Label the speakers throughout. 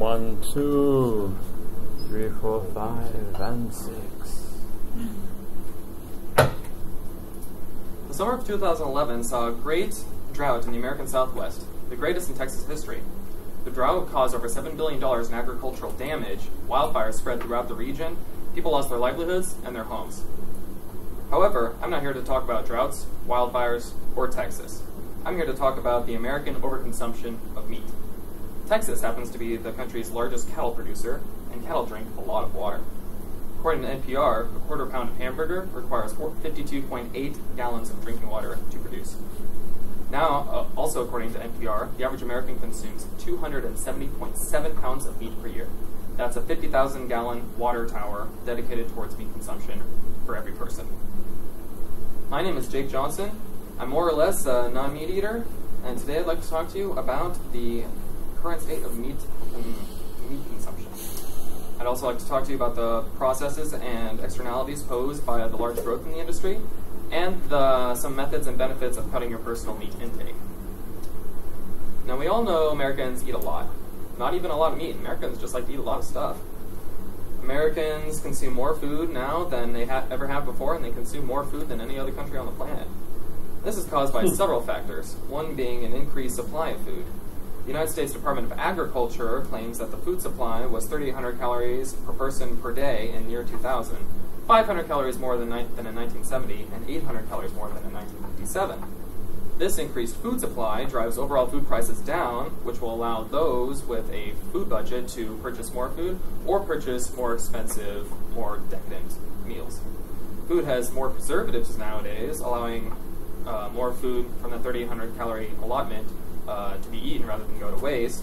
Speaker 1: 1, 2, 3, 4, 5, and 6.
Speaker 2: The summer of 2011 saw a great drought in the American Southwest, the greatest in Texas history. The drought caused over $7 billion in agricultural damage, wildfires spread throughout the region, people lost their livelihoods and their homes. However, I'm not here to talk about droughts, wildfires, or Texas. I'm here to talk about the American overconsumption of meat. Texas happens to be the country's largest cattle producer, and cattle drink a lot of water. According to NPR, a quarter pound of hamburger requires 52.8 gallons of drinking water to produce. Now, also according to NPR, the average American consumes 270.7 pounds of meat per year. That's a 50,000-gallon water tower dedicated towards meat consumption for every person. My name is Jake Johnson. I'm more or less a non-meat eater, and today I'd like to talk to you about the current state of meat consumption. I'd also like to talk to you about the processes and externalities posed by the large growth in the industry, and some methods and benefits of cutting your personal meat intake. Now, we all know Americans eat a lot. Not even a lot of meat. Americans just like to eat a lot of stuff. Americans consume more food now than they ever have before, and they consume more food than any other country on the planet. This is caused by several factors, one being an increased supply of food. The United States Department of Agriculture claims that the food supply was 3,800 calories per person per day in the year 2000, 500 calories more than in 1970, and 800 calories more than in 1957. This increased food supply drives overall food prices down, which will allow those with a food budget to purchase more food or purchase more expensive, more decadent meals. Food has more preservatives nowadays, allowing more food from the 3,800 calorie allotment to be eaten rather than go to waste.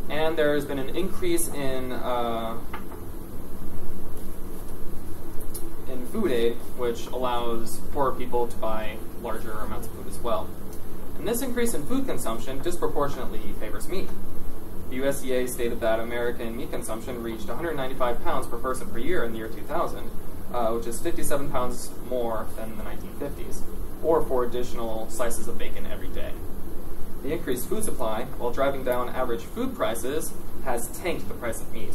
Speaker 2: And there's been an increase in food aid, which allows poorer people to buy larger amounts of food as well. And this increase in food consumption disproportionately favors meat. The USDA stated that American meat consumption reached 195 pounds per person per year in the year 2000, which is 57 pounds more than the 1950s, or 4 additional slices of bacon every day. The increased food supply, while driving down average food prices, has tanked the price of meat.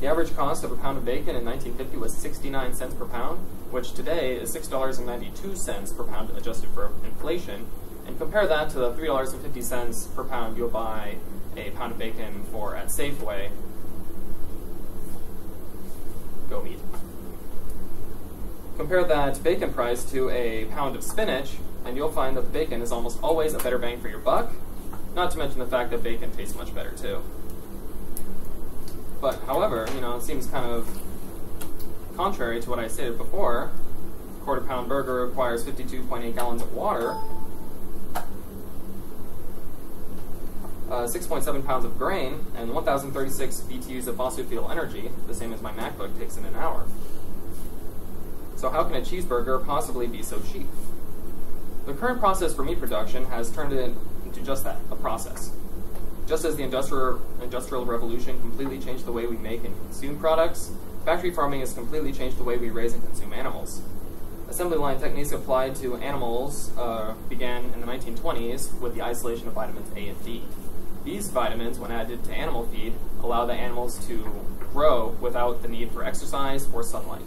Speaker 2: The average cost of a pound of bacon in 1950 was 69 cents per pound, which today is $6.92 per pound adjusted for inflation. And compare that to the $3.50 per pound you'll buy a pound of bacon for at Safeway. Go meat. Compare that bacon price to a pound of spinach, and you'll find that the bacon is almost always a better bang for your buck, not to mention the fact that bacon tastes much better too. But however, it seems kind of contrary to what I stated before. A quarter pound burger requires 52.8 gallons of water, 6.7 pounds of grain, and 1,036 BTUs of fossil fuel energy, the same as my MacBook takes in an hour. So how can a cheeseburger possibly be so cheap? The current process for meat production has turned it into just that, a process. Just as the industrial revolution completely changed the way we make and consume products, factory farming has completely changed the way we raise and consume animals. Assembly line techniques applied to animals began in the 1920s with the isolation of vitamins A and D. These vitamins, when added to animal feed, allow the animals to grow without the need for exercise or sunlight.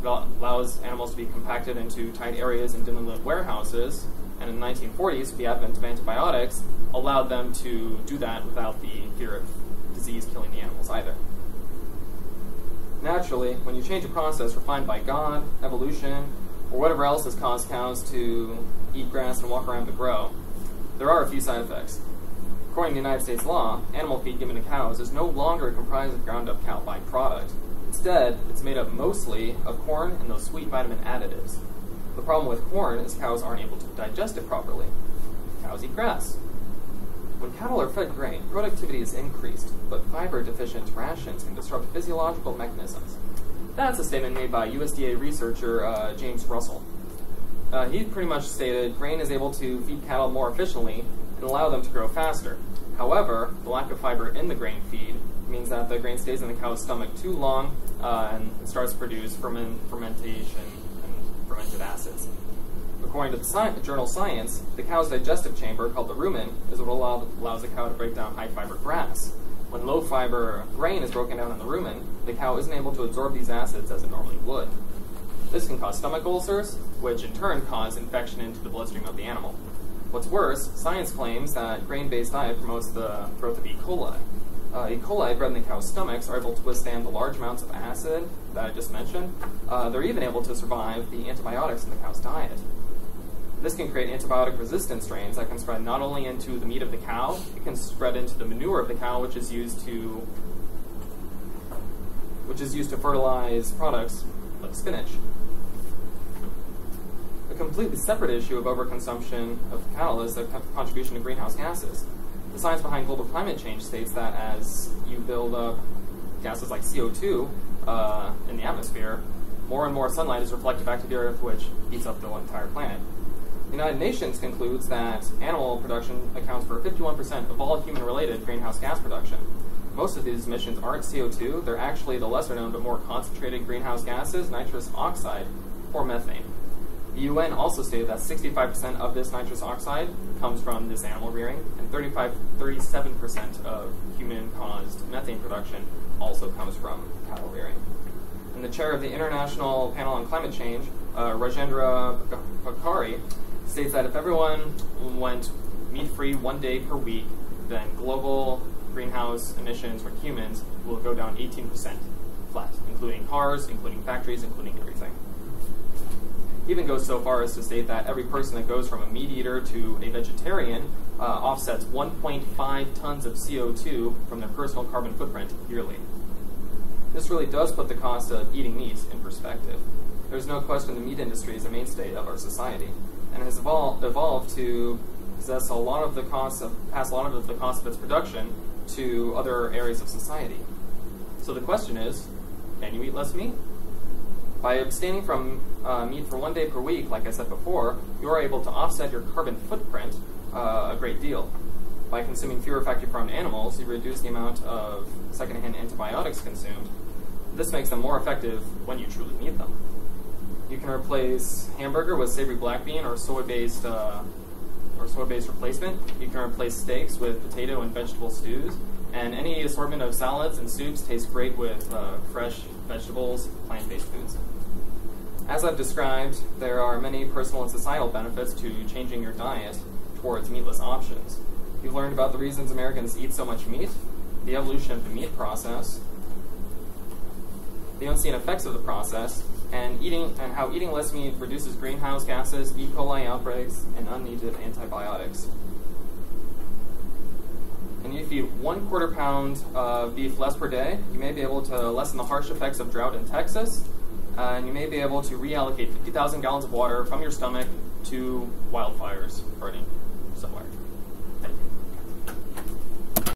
Speaker 2: It allows animals to be compacted into tight areas in dimly lit warehouses, and in the 1940s, with the advent of antibiotics, allowed them to do that without the fear of disease killing the animals either. Naturally, when you change a process refined by God, evolution, or whatever else has caused cows to eat grass and walk around to grow, there are a few side effects. According to United States law, animal feed given to cows is no longer comprised of ground-up cow byproduct. Instead, it's made up mostly of corn and those sweet vitamin additives. The problem with corn is cows aren't able to digest it properly. Cows eat grass. When cattle are fed grain, productivity is increased, but fiber-deficient rations can disrupt physiological mechanisms. That's a statement made by USDA researcher James Russell. He pretty much stated grain is able to feed cattle more efficiently and allow them to grow faster. However, the lack of fiber in the grain feed means that the grain stays in the cow's stomach too long and starts to produce fermentation and fermented acids. According to the journal Science, the cow's digestive chamber, called the rumen, is what allows the cow to break down high-fiber grass. When low-fiber grain is broken down in the rumen, the cow isn't able to absorb these acids as it normally would. This can cause stomach ulcers, which in turn cause infection into the bloodstream of the animal. What's worse, science claims that grain-based diet promotes the growth of E. coli. E. coli bred in the cow's stomachs are able to withstand the large amounts of acid that I just mentioned. They're even able to survive the antibiotics in the cow's diet. This can create antibiotic-resistant strains that can spread not only into the meat of the cow, it can spread into the manure of the cow, which is used to fertilize products like spinach. A completely separate issue of overconsumption of cattle is the contribution to greenhouse gases. The science behind global climate change states that as you build up gases like CO2 in the atmosphere, more and more sunlight is reflected back to the Earth, which heats up the entire planet. The United Nations concludes that animal production accounts for 51% of all human-related greenhouse gas production. Most of these emissions aren't CO2, they're actually the lesser-known but more concentrated greenhouse gases, nitrous oxide, or methane. The UN also stated that 65% of this nitrous oxide comes from this animal rearing, and 37% of human-caused methane production also comes from cattle rearing. And the chair of the International Panel on Climate Change, Rajendra Pachauri, states that if everyone went meat-free 1 day per week, then global greenhouse emissions from humans will go down 18% flat, including cars, including factories, including everything. He even goes so far as to state that every person that goes from a meat eater to a vegetarian offsets 1.5 tons of CO2 from their personal carbon footprint yearly. This really does put the cost of eating meat in perspective. There's no question the meat industry is a mainstay of our society, and has evolved to pass a lot of the costs of its production to other areas of society. So the question is, can you eat less meat? By abstaining from meat for 1 day per week, like I said before, you are able to offset your carbon footprint a great deal. By consuming fewer factory-farmed animals, you reduce the amount of secondhand antibiotics consumed. This makes them more effective when you truly need them. You can replace hamburger with savory black bean or soy-based replacement. You can replace steaks with potato and vegetable stews. And any assortment of salads and soups tastes great with fresh vegetables, plant-based foods. As I've described, there are many personal and societal benefits to changing your diet towards meatless options. You've learned about the reasons Americans eat so much meat, the evolution of the meat process, the unseen effects of the process, and how eating less meat reduces greenhouse gases, E. coli outbreaks, and unneeded antibiotics. And if you eat 1/4 pound of beef less per day, you may be able to lessen the harsh effects of drought in Texas, and you may be able to reallocate 50,000 gallons of water from your stomach to wildfires burning somewhere. Thank you.